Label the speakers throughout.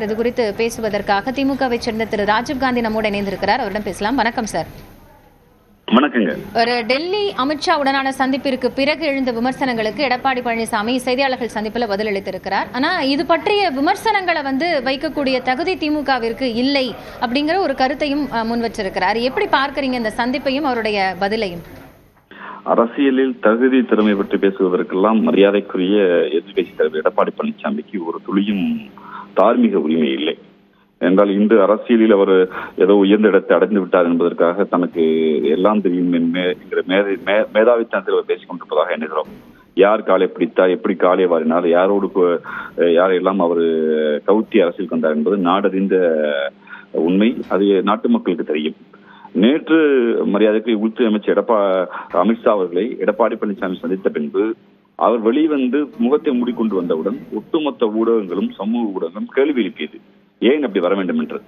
Speaker 1: இது குறித்து பேசுவதற்காக திமுகவை சேர்ந்த திரு ராஜீவ்காந்தி நம்மோடு இணைந்திருக்கிறார். அவரிடம் பேசலாம். வணக்கம் சார்.
Speaker 2: வணக்கங்க.
Speaker 1: ஒரு டெல்லி அமித்ஷா உடனான சந்திப்பிற்கு பிறகு எழுந்த விமர்சனங்களுக்கு எடப்பாடி பழனிசாமி செய்தியாளர்கள் சந்திப்பில் பதிலளித்திருக்கிறார். ஆனா இது பற்றிய விமர்சனங்களை வைக்கக்கூடிய தகுதி திமுகவிற்கு இல்லை அப்படிங்கிற ஒரு கருத்தையும் முன் வச்சிருக்கிறார். எப்படி பார்க்கறீங்க இந்த சந்திப்பையும் அவருடைய பதிலையும்?
Speaker 2: அரசியலில் தகுதி திறமை பற்றி பேசுவதற்கெல்லாம் மரியாதைக்குரிய எதிர்கட்சி தலைவர் எடப்பாடி பழனிசாமிக்கு ஒரு துளியும் தார்மீக உரிமை இல்லை என்றால், இன்று அரசியலில் அவர் ஏதோ உயர்ந்த இடத்தை அடைந்து விட்டார் என்பதற்காக தனக்கு எல்லாம் தெரியும் என்கிற மேதாவித்தனத்தில் அவர் பேசிக் கொண்டிருப்பதாக எண்ணுகிறோம். யார் காலை பிடித்தார், எப்படி காலை வாரினார், யாரெல்லாம் அவர் கவுத்தி அரசியல் கொண்டார் என்பது நாடறிந்த உண்மை. அது நாட்டு மக்களுக்கு தெரியும். நேற்று மரியாதைக்கு உள்துறை அமைச்சர் அமித்ஷா அவர்களை எடப்பாடி பழனிசாமி சந்தித்த பின்பு அவர் வெளிவந்து முகத்தை மூடிக்கொண்டு வந்தவுடன் ஒட்டுமொத்த ஊடகங்களும் சமூக ஊடகங்களும் கேள்வி எழுப்பியது, ஏன் அப்படி வர வேண்டும் என்று.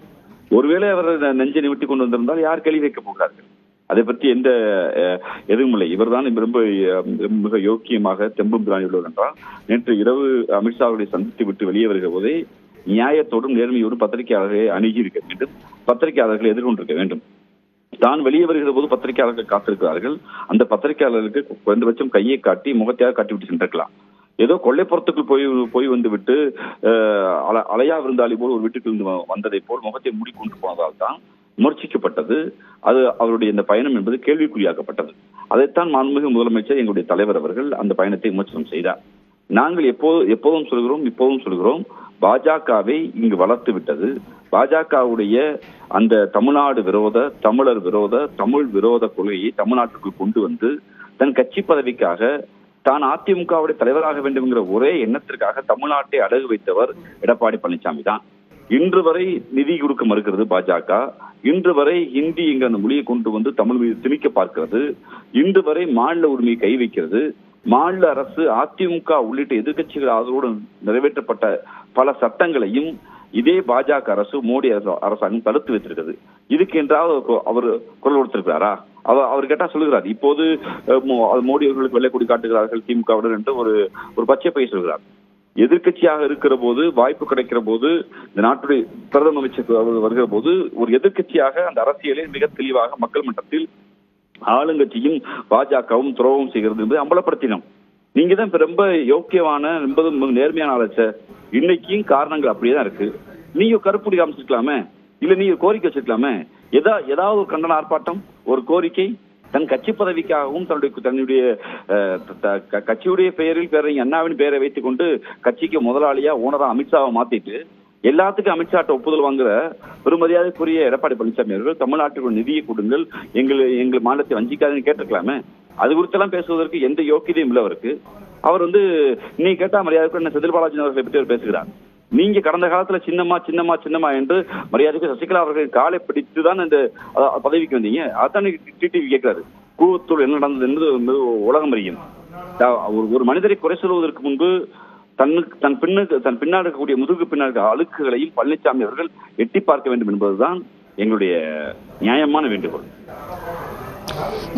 Speaker 2: ஒருவேளை அவர் நெஞ்சை நிமிட்டி கொண்டு வந்திருந்தால் யார் கேள்வி வைக்கப் போகிறார்கள்? அதை பற்றி எந்த எதுவும் இல்லை. இவர்தான் மிக யோக்கியமாக தெம்பும் திராணி உள்ளவர் என்றால், நேற்று இரவு அமித்ஷா அவர்களை சந்தித்து விட்டு வெளியே வருகிற போதே நியாயத்தோடும் நேர்மையோடும் பத்திரிகையாளர்களை அணுகி இருக்க வேண்டும், பத்திரிகையாளர்களை எதிர்கொண்டிருக்க வேண்டும். தான் வெளியே வருகிற போது பத்திரிகையாளர்கள் காத்திருக்கிறார்கள். அந்த பத்திரிகையாளர்களுக்கு குறைந்தபட்சம் கையை காட்டி முகத்தையாக காட்டிவிட்டு சென்றிருக்கலாம். ஏதோ கொள்ளைப்புறத்துக்குள் போய் வந்து விட்டு அலையா விருந்தாளி போல் ஒரு வீட்டுக்கு வந்ததை போல் முகத்தை மூடிக்கொண்டு போனதால் தான் விமர்சிக்கப்பட்டது. அது அவருடைய இந்த பயணம் என்பது கேள்விக்குறியாக்கப்பட்டது. அதைத்தான் மாண்புமிகு முதலமைச்சர் எங்களுடைய தலைவர் அவர்கள் அந்த பயணத்தை விமர்சனம் செய்தார். நாங்கள் எப்போதும் சொல்கிறோம், பாஜகவை இங்கு வளர்த்து விட்டது. பாஜகவுடைய அந்த தமிழ்நாடு விரோத, தமிழர் விரோத, தமிழ் விரோத கொள்கையை தமிழ்நாட்டுக்குள் கொண்டு வந்து தன் கட்சி பதவிக்காக தான் அதிமுகவுடைய தலைவராக வேண்டும் என்கிற ஒரே எண்ணத்திற்காக தமிழ்நாட்டை அடகு வைத்தவர் எடப்பாடி பழனிசாமி தான். இன்று வரை நிதி கொடுக்க மறுக்கிறது பாஜக. இன்று வரை ஹிந்தி என்கிற அந்த மொழியை கொண்டு வந்து தமிழ் மீது திணிக்க பார்க்கிறது. இன்று வரை மாநில உரிமையை கை வைக்கிறது. மாநில அரசு அதிமுக உள்ளிட்ட எதிர்கட்சிகள் ஆதரவோடு நிறைவேற்றப்பட்ட பல சட்டங்களையும் இதே பாஜக அரசு, மோடி அரசாங்கம் தடுத்து வைத்திருக்கிறது. இதுக்கு என்றாவது அவர் குரல் கொடுத்திருக்கிறாரா? அவர் கேட்டா சொல்லுகிறார், இப்போது மோடி அவர்களுக்கு வெள்ளை கொடி காட்டுகிறார்கள் திமுகவுடன் என்று ஒரு பச்சை பை சொல்கிறார். எதிர்கட்சியாக இருக்கிற போது, வாய்ப்பு கிடைக்கிற போது, இந்த நாட்டுடைய பிரதம அமைச்சர் வருகிற போது ஒரு எதிர்கட்சியாக அந்த அரசியலை மிக தெளிவாக மக்கள் மன்றத்தில் ஆளுங்கட்சியும் பாஜகவும் துரோகம் செய்கிறது என்பதை அம்பலப்படுத்தினோம். நீங்க தான் ரொம்ப யோக்கியமான என்பதும் நேர்மையான ஆலோசனை. இன்னைக்கும் காரணங்கள் அப்படியேதான் இருக்கு. நீங்க கருப்புடி காமிச்சிருக்கலாமே, இல்ல நீங்க கோரிக்கை வச்சிருக்கலாமே. ஏதாவது ஒரு கண்டன ஆர்ப்பாட்டம், ஒரு கோரிக்கை தன் கட்சி பதவிக்காகவும் தன்னுடைய கட்சியுடைய பெயரில் பேரறிஞர் அண்ணாவின் பெயரை வைத்துக் கொண்டு கட்சிக்கு முதலாளியா ஓனரா அமித்ஷாவை மாத்திட்டு எல்லாத்துக்கும் அமித்ஷாட்ட ஒப்புதல் வாங்குற பெருமரியாதைக்குரிய எடப்பாடி பழனிசாமி அவர்கள் தமிழ்நாட்டுக்கு நிதியை கொடுங்கள், எங்கள் மாநிலத்தை வஞ்சிக்காதுன்னு கேட்டிருக்கலாமே. அது குறித்தெல்லாம் பேசுவதற்கு எந்த யோக்கியதையும் இல்லை அவருக்கு. அவர் நீ கேட்டா மரியாதைக்கு என்ன செந்தில் பாலாஜி அவர்களை பற்றி அவர் பேசுகிறார். நீங்க கடந்த காலத்துல சின்னம்மா என்று மரியாதைக்கு சசிகலா அவர்கள் காலை பிடித்துதான் இந்த பதவிக்கு வந்தீங்க. அதான் டிடிவி கேட்கிறாரு, கூவத்தூர் என்ன நடந்தது என்று உலகம் அறியும். ஒரு மனிதரை குறை சொல்வதற்கு முன்பு தன் பின்னால் இருக்கக்கூடிய முதுகு பின்னால் அழுக்குகளையும் பழனிசாமி அவர்கள் எட்டி பார்க்க வேண்டும் என்பதுதான் எங்களுடைய நியாயமான வேண்டுகோள்.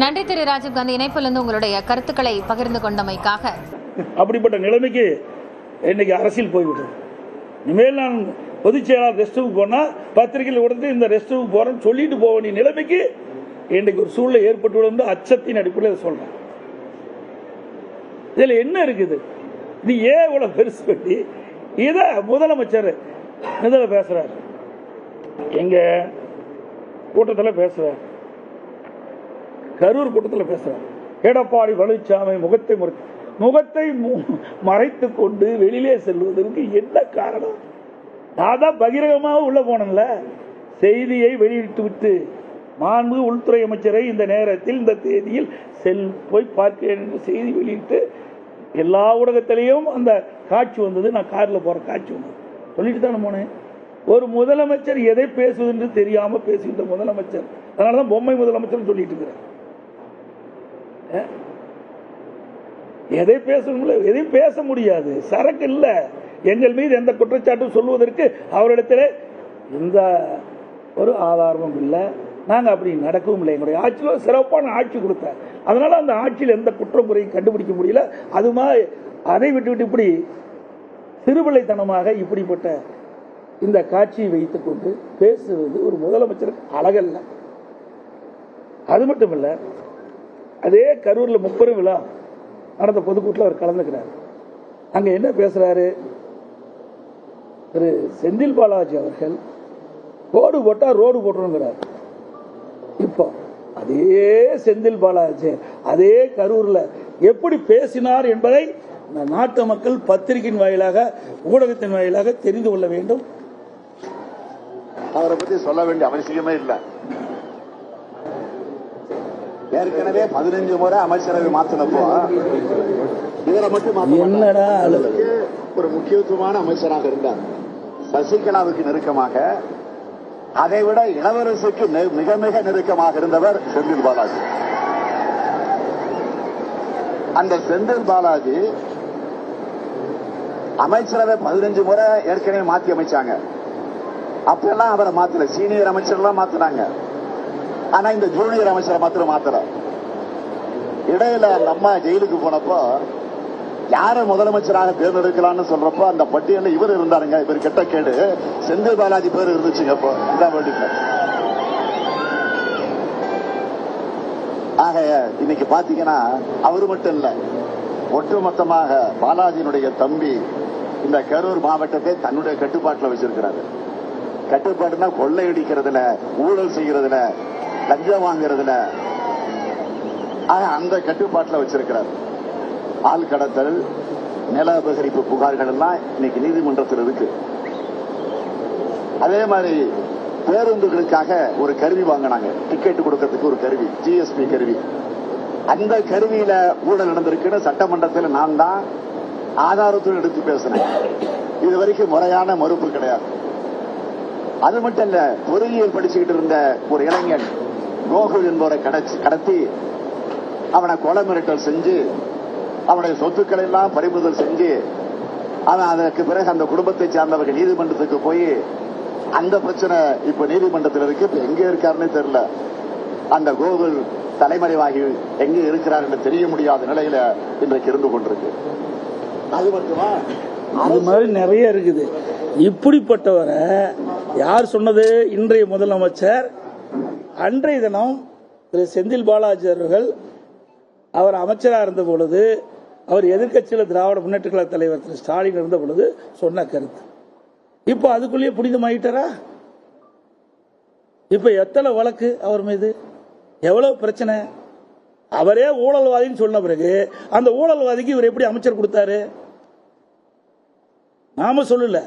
Speaker 1: நன்றி திரு ராஜீவ்காந்தி, இணைப்பிலிருந்து உங்களுடைய கருத்துக்களை பகிர்ந்து கொண்டமைக்காக.
Speaker 3: அப்படிப்பட்ட நிலைமைக்கு இன்னைக்கு அரசியல் போய்விட்டது. இனிமேல் நான் பொதுச் செயலாளர் ரெஸ்ட் ரூம் போனா பத்திரிகையில் உடனே இந்த ரெஸ்ட் ரூம் போறேன்னு சொல்லிட்டு போக வேண்டிய நிலைமைக்கு இன்னைக்கு ஒரு சூழ்நிலை ஏற்பட்டு அச்சத்தின் அடிப்படையில் சொல்றேன். இதுல என்ன இருக்குது? நீ ஏன் இவ்வளவு பெருசு பண்ணி இத முதலமைச்சர் இதில் பேசுறார், எங்க கூட்டத்தில் பேசுறார், கரூர் கூட்டத்தில் பேசுறார். எடப்பாடி பழனிசாமி முகத்தை மறைத்துக் கொண்டு வெளியிலே செல்வதற்கு என்ன காரணம்? நான் தான் பகிரங்கமாக உள்ள போனேன்ல, செய்தியை வெளியிட்டு விட்டு மாண்பு உள்துறை அமைச்சரை இந்த நேரத்தில் இந்த தேதியில் போய் பார்க்கிறேன் என்று செய்தி வெளியிட்டு எல்லா ஊடகத்திலையும் அந்த காட்சி வந்தது. நான் காரில் போற காட்சி வந்தது சொல்லிட்டு தானே போனேன். ஒரு முதலமைச்சர் எதை பேசுவது என்று தெரியாம பேசுகின்ற முதலமைச்சர், அதனாலதான் பொம்மை முதலமைச்சர் சொல்லிட்டு இருக்கிறேன். எதை எதையும் பேச முடியாது, சரக்கு இல்ல. எங்கள் மீது எந்த குற்றச்சாட்டும் சொல்வதற்கு அவரிடத்தில் எந்த ஒரு ஆதாரமும் இல்லை. நாங்க அப்படி நடக்கவும் இல்லை. எங்களுடைய ஆட்சியில் சிறப்பான ஆட்சி கொடுத்தார். அதனால அந்த ஆட்சியில் எந்த குற்றமுறையும் கண்டுபிடிக்க முடியல. அது மாதிரி அதை விட்டு இப்படி சிறுபிள்ளைத்தனமாக இப்படிப்பட்ட இந்த காட்சியை வைத்துக் கொண்டு பேசுவது ஒரு முதலமைச்சருக்கு அழகல்ல. அது மட்டுமல்ல, அதே கரூர்ல 30 விழா நடந்த பொதுக்கூட்டில் அவர் கலந்துக்கிறார். அங்க என்ன பேசுறாரு? திரு செந்தில் பாலாஜி அவர்கள் ரோடு போட்டா ரோடு போட்டுருங்கிறார். இப்போ அதே செந்தில் பாலாஜி அதே கரூர்ல எப்படி பேசினார் என்பதை இந்த நாட்டு மக்கள் பத்திரிகையின் வாயிலாக, ஊடகத்தின் வாயிலாக தெரிந்து கொள்ள வேண்டும்.
Speaker 4: அவரை பத்தி சொல்ல வேண்டிய அவசியமே இல்லை. ஏற்கனவே 15 முறை அமைச்சரவை மாத்தினப்போ இவரை மட்டும்
Speaker 3: என்னடா
Speaker 4: ஒரு முக்கியத்துவமான அமைச்சராக இருந்தார். சசிகலாவுக்கு நெருக்கமாக, அதைவிட இளவரசுக்கு மிக மிக நெருக்கமாக இருந்தவர் செந்தில் பாலாஜி. அந்த செந்தில் பாலாஜி அமைச்சரவை 15 முறை ஏற்கனவே மாத்தி அமைச்சாங்க. அப்பெல்லாம் அவரை மாத்தல, சீனியர் அமைச்சர்லாம் மாத்தினாங்க. ஆனா இந்த ஜூனியர் அமைச்சரை மாத்திரம் மாத்தல. இடையில அந்த அம்மா ஜெயிலுக்கு போனப்போ யார முதலமைச்சராக தேர்ந்தெடுக்கலாம்னு சொல்றப்போ அந்த பட்டியலில் இவர் இருந்தாருங்க. இவர் கெட்ட கேடு செந்தில் பாலாஜி பேர் இருந்துச்சுங்க. அப்போ ஆக இன்னைக்கு பாத்தீங்கன்னா அவரு மட்டும் இல்ல, ஒட்டுமொத்தமாக பாலாஜியினுடைய தம்பி இந்த கரூர் மாவட்டத்தை தன்னுடைய கட்டுப்பாட்டில் வச்சிருக்கிறாரு. கட்டுப்பாடுனா கொள்ளையடிக்கிறதுல, ஊழல் செய்யறதுல, லஞ்சம் வாங்குறதுல, அந்த கட்டுப்பாட்டில் வச்சிருக்கிறார். ஆள் கடத்தல், நில அபகரிப்பு புகார்கள் எல்லாம் இன்னைக்கு நீதிமன்றத்தில் இருக்கு. அதே மாதிரி பேருந்துகளுக்காக ஒரு கருவி வாங்கினாங்க, டிக்கெட் கொடுக்கறதுக்கு ஒரு கருவி, ஜிஎஸ்பி கருவி. அந்த கருவியில ஊழல் நடந்திருக்குன்னு சட்டமன்றத்தில் நான் தான் ஆதாரத்துடன் எடுத்து பேசினேன். இது வரைக்கும் முறையான மறுப்பு கிடையாது. அது மட்டும் இல்ல, பொறியியல் படிச்சுக்கிட்டு இருந்த ஒரு இளைஞன் கோகுல் என்பவரை கடத்தி அவனை கொலை மிரட்டல் செஞ்சு அவனுடைய சொத்துக்களை எல்லாம் பறிமுதல் செஞ்சு அவன் அதற்கு பிறகு அந்த குடும்பத்தை சார்ந்தவர்கள் நீதிமன்றத்துக்கு போய் அந்த பிரச்சனை இப்ப நீதிமன்றத்தில் இருக்கு. இப்ப எங்க இருக்காருன்னு தெரியல. அந்த கோகுல் தலைமறைவாகி எங்க இருக்கிறார் என்று தெரிய முடியாத நிலையில இன்றைக்கு இருந்து கொண்டிருக்கு. அது மட்டுமா,
Speaker 3: அது மாதிரி நிறைய இருக்குது. இப்படிப்பட்டவரை யார் சொன்னது? இன்றைய முதலமைச்சர் அன்றைய தினம் திரு செந்தில் பாலாஜி அவர்கள் அவர் அமைச்சராக இருந்த பொழுது, அவர் எதிர்க்கட்சியில் திராவிட முன்னேற்ற கழக தலைவர் திரு ஸ்டாலின் இருந்த பொழுது சொன்ன கருத்து. இப்ப அதுக்குள்ளேயே புனிதமாயிட்டாரா? இப்ப எத்தனை வழக்கு அவர் மீது, எவ்வளவு பிரச்சனை? அவரே ஊழல்வாதின்னு சொன்ன பிறகு அந்த ஊழல்வாதிக்கு இவர் எப்படி அமைச்சர் கொடுத்தாரு? நாம சொல்லல,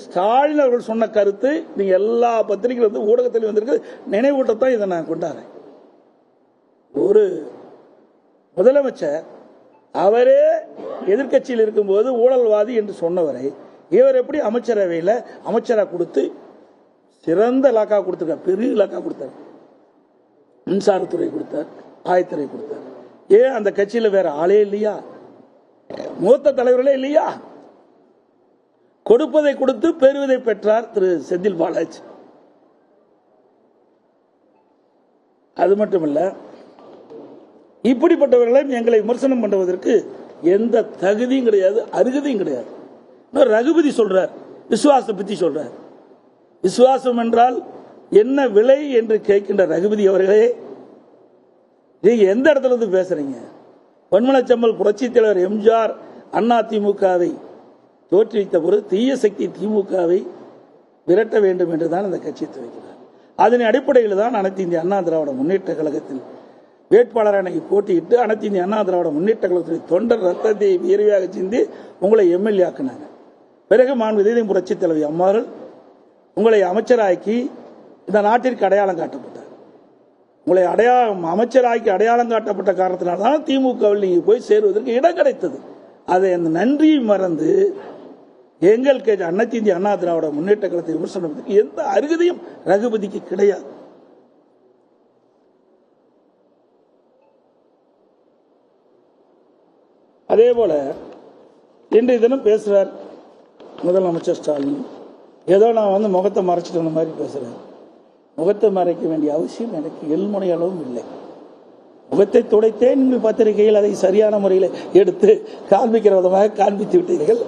Speaker 3: ஸ்டாலின் அவர்கள் சொன்ன கருத்து நீங்க எல்லா பத்திரிகைகள் வந்து ஊடகத்தில் வந்திருக்கு. நினைவூட்டத்தான் இதை நான் கொண்டாடுறேன். ஒரு முதலமைச்சர் அவரே எதிர்கட்சியில் இருக்கும்போது ஊழல்வாதி என்று சொன்னவரை இவர் எப்படி அமைச்சரவையில் அமைச்சராக கொடுத்து சிறந்த இலாக்கா கொடுத்திருக்கார், பெரிய இலாக்கா கொடுத்தார். மின்சாரத்துறை கொடுத்தார், ஆயத்துறை கொடுத்தார். ஏன் அந்த கட்சியில் வேற ஆளே இல்லையா? மூத்த தலைவர்களே இல்லையா? கொடுப்பதை கொடுத்து பெறுவதை பெற்றார் திரு செந்தில் பாலாஜி. அது மட்டுமல்ல, இப்படிப்பட்டவர்களையும் எங்களை விமர்சனம் பண்ணுவதற்கு எந்த தகுதியும் கிடையாது, அருகதையும் கிடையாது. ரகுபதி சொல்றார், விசுவாசம் பத்தி சொல்றார். விசுவாசம் என்றால் என்ன விலை என்று கேட்கின்ற ரகுபதி அவர்களே, நீங்க எந்த இடத்துல இருந்து பேசுறீங்க? பொன்மனச்செம்மல் புரட்சி தலைவர் எம்ஜிஆர் அண்ணா திமுகவை தோற்றுவித்த பொழுது தீய சக்தி திமுகவை விரட்ட வேண்டும் என்றுதான் அந்த கட்சியை துவக்கினார். அதன் அடிப்படையில் தான் அனைத்து இந்திய அண்ணா திராவிட முன்னேற்ற கழகத்தில் வேட்பாளர் அன்னைக்கு போட்டியிட்டு அனைத்து இந்திய அண்ணா திராவிட முன்னேற்ற கழகத்துடைய தொண்டர் ரத்தத்தை வீரவியாக சிந்தி உங்களை எம்எல்ஏ ஆக்கினாங்க. பிறகு மாண்புமிகு புரட்சி தலைவி அம்மார்கள் உங்களை அமைச்சராக்கி இந்த நாட்டிற்கு அடையாளம் காட்டப்பட்டார். உங்களை அமைச்சராக்கி அடையாளம் காட்டப்பட்ட காரணத்தினால்தான் திமுகவில் நீங்க போய் சேருவதற்கு இடம் கிடைத்தது. அதை அந்த நன்றியை மறந்து எங்கள் அனைத்து இந்திய அண்ணா திராவிட முன்னேற்ற கழகத்தை விமர்சனம் எந்த அருகதையும் ரகுபதிக்கு கிடையாது. அதே போல இன்றைய தினம் பேசுறார் முதலமைச்சர் ஸ்டாலின். ஏதோ நான் வந்து முகத்தை மறைச்சிட்டு வந்த மாதிரி பேசுறேன். முகத்தை மறைக்க வேண்டிய அவசியம் எனக்கு எல்முனை அளவும் இல்லை. முகத்தை துடைத்தே நீங்கள் பத்திரிகையில் அதை சரியான முறையில் எடுத்து காண்பிக்கிற விதமாக காண்பித்து விட்டீர்கள்.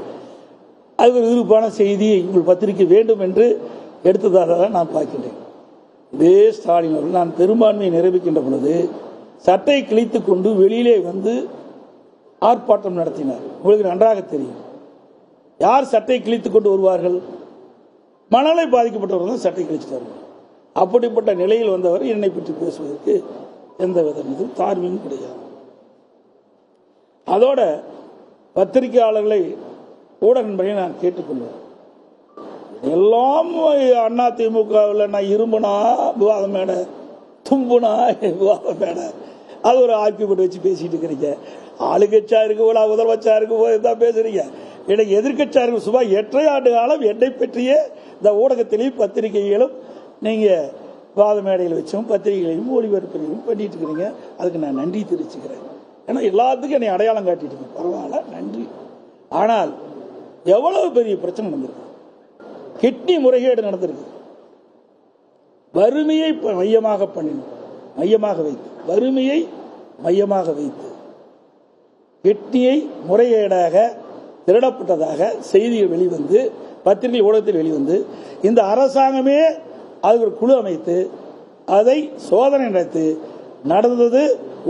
Speaker 3: அது ஒரு விருப்பான செய்தி உங்கள் பத்திரிகை வேண்டும் என்று எடுத்ததாக தான் நான் பார்க்கின்றேன். இதே ஸ்டாலின் அவர்கள் நான் பெரும்பான்மையை நிரூபிக்கின்ற பொழுது சட்டை கிழித்துக் கொண்டு வெளியிலே வந்து ஆர்ப்பாட்டம் நடத்தினார். உங்களுக்கு நன்றாக தெரியும். யார் சட்டை கிழித்துக் கொண்டு வருவார்கள்? மனநலை பாதிக்கப்பட்டவர்கள் தான் சட்டை கிழிச்சிட்டார்கள். அப்படிப்பட்ட நிலையில் வந்தவர் என்னை பற்றி பேசுவதற்கு எந்த வித தார்மீகமும் கிடையாது. அதோட பத்திரிகையாளர்களை ஊடக நண்பர்களை நான் கேட்டுக்கொள்வேன். எல்லாம் அதிமுகவில் நான் இரும்புனா விவாதம் மேட, தும்புனா விவாதம் மேட, அது ஒரு ஆக்கியப்பட்டு வச்சு பேசிட்டு இருக்கிறீங்க. ஆளுங்கட்சியா இருக்கு போல, முதலமைச்சா இருக்கு போல தான் பேசுறீங்க. எனக்கு எதிர்கட்சியா இருக்கு. சுமார் 8 ஆண்டு காலம் என்னை பற்றிய இந்த ஊடகத்திலையும் பத்திரிகைகளும் நீங்க விவாத மேடையில் வச்சும் பத்திரிகைகளையும் ஒளிபரப்பையும் பண்ணிட்டு இருக்கிறீங்க. அதுக்கு நான் நன்றி தெரிவிச்சுக்கிறேன். ஏன்னா எல்லாத்துக்கும் என்னை அடையாளம் காட்டிட்டு பரவாயில்ல, நன்றி. ஆனால் எவ்வளவு பெரிய பிரச்சனை நடந்திருக்கு. கிட்னி முறைகேடு நடந்திருக்கு. வறுமையை மையமாக பண்ணினோம், மையமாக வைத்து, வறுமையை மையமாக வைத்து கிட்னியை முறைகேடாக திருடப்பட்டதாக செய்திகள் வெளிவந்து, பத்திரிகை ஊடகத்தில் வெளிவந்து, இந்த அரசாங்கமே அது ஒரு குழு அமைத்து அதை சோதனை நடத்தி நடந்தது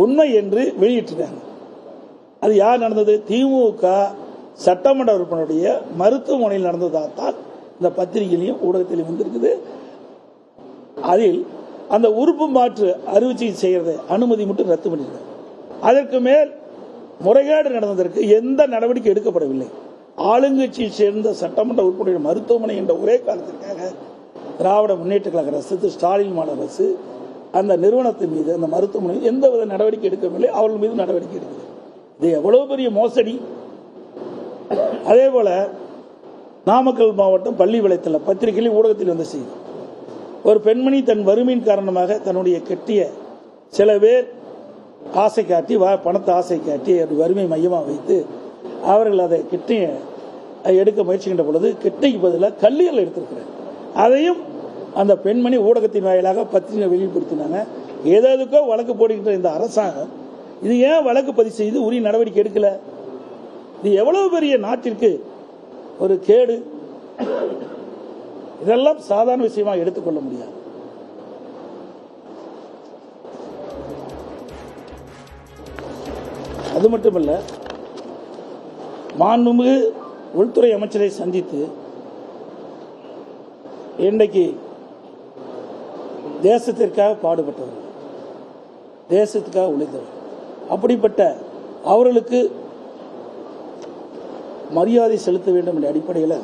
Speaker 3: உண்மை என்று வெளியிட்டிருக்காங்க. அது யார் நடந்தது? திமுக சட்டமன்ற உறுப்பினருடைய மருத்துவமனையில் நடந்ததாகத்தான் இந்த பத்திரிகையிலையும் ஊடகத்திலையும் வந்திருக்குது. அதில் அந்த உறுப்பு மாற்று அறுவை சிகிச்சை செய்யறதை அனுமதி மட்டும் ரத்து பண்ணிருக்காங்க. அதற்கு மேல் முறைகேடு நடந்ததற்கு எந்த நடவடிக்கை எடுக்கப்படவில்லை. ஆளுங்கட்சியை சேர்ந்த சட்டமன்ற உறுப்பினர் மருத்துவமனை என்ற ஒரே காரணத்திற்காக திராவிட முன்னேற்ற கழக அரசு, ஸ்டாலின் மாநில அரசு அந்த நிறுவனத்தின் மீது, அந்த மருத்துவமனை எந்தவித நடவடிக்கை எடுக்கவில்லை. அவர்கள் மீது நடவடிக்கை எடுக்கிறது. இது எவ்வளவு பெரிய மோசடி. அதே போல நாமக்கல் மாவட்டம் பள்ளிப்பாளையத்தில் பத்திரிகையில் ஊடகத்தில் வந்த செய்தி, ஒரு பெண்மணி தன் வறுமையின் காரணமாக தன்னுடைய கெட்டிய சில பேர் ஆசை காட்டி, பணத்தை ஆசை காட்டி வறுமை மையமாக வைத்து அவர்கள் அதை கிட்னியை எடுக்க முயற்சிக்கின்ற பொழுது கிட்னிக்கு பதிலாக கல்லீரல் எடுத்திருக்கிறார். அதையும் அந்த பெண்மணி ஊடகத்தின் வாயிலாக பத்திரிகை வெளிப்படுத்தினாங்க. ஏதோ வழக்கு போடுகின்ற இந்த அரசாங்கம் இது ஏன் வழக்கு பதிவு செய்து உரிய நடவடிக்கை எடுக்கல? இது எவ்வளவு பெரிய நாட்டிற்கு ஒரு கேடு. இதெல்லாம் சாதாரண விஷயமாக எடுத்துக்கொள்ள முடியாது. அது மட்டுமல்ல, மாண்புமிகு உள்துறை அமைச்சரை சந்தித்து இன்றைக்கு தேசத்திற்காக பாடுபட்டவர், தேசத்துக்காக உழைத்தவர், அப்படிப்பட்ட அவர்களுக்கு மரியாதை செலுத்த வேண்டும் என்ற அடிப்படையில்